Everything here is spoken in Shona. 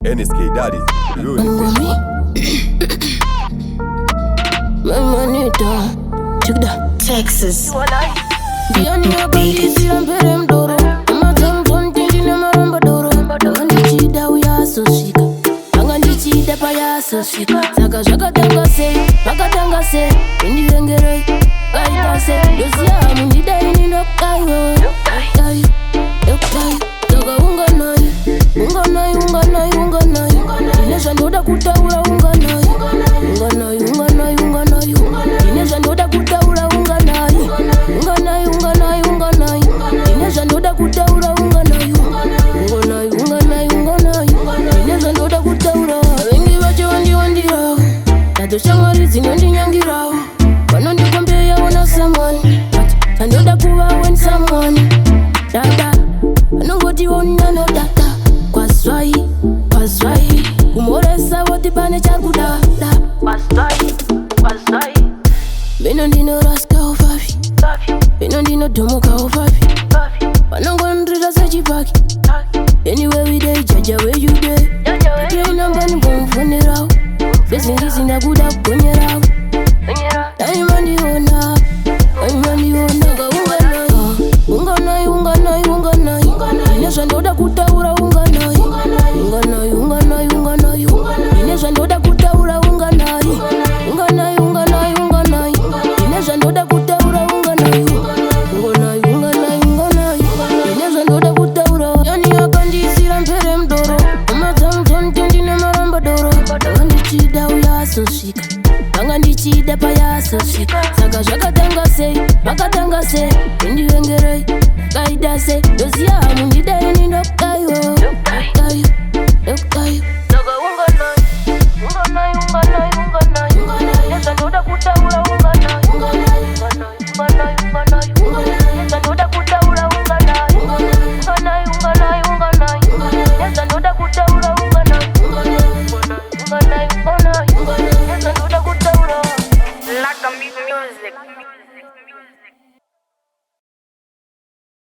NSK Daddy, you check that Texas. Saka zvakatangase indivengerei kaitase ndosiya mundidai ndokaiwo saka unganai ine zvandoda kutaura unganai ine zvandoda kutaura unganai ine zvandoda kutaura unganai ine zvandoda kutaura vengi vacho vandiwandirawo nadzo shamwari dzinondinyangirawo vanondikombeyawo na someone zvandoda kuva when someone dada vanongotiwo nanodada kwazwai kumoresa voti pane chakuda bino ndinoraskawo fafi bino ndinodhomokawo fafi vanongondirira sechipaki anyway we day jaja where you day namba ndingomfonerawo bezingisi ndakuda kugonyerawo daimandiona unganai ine zvandoda kutaura unganai ine zvandoda kutaura unganai ine zvandoda kutaura unganai ine zvandoda kutaura yani akandisira mpere mdoro amadzamtonitendine maramba doro anga ndichida uyasosvika anga ndichida payasosvika saka zvakatanga sei indivengerei kaita sei ndosiya mundidai ndokaiwo saka unganai nezvandoda kutaura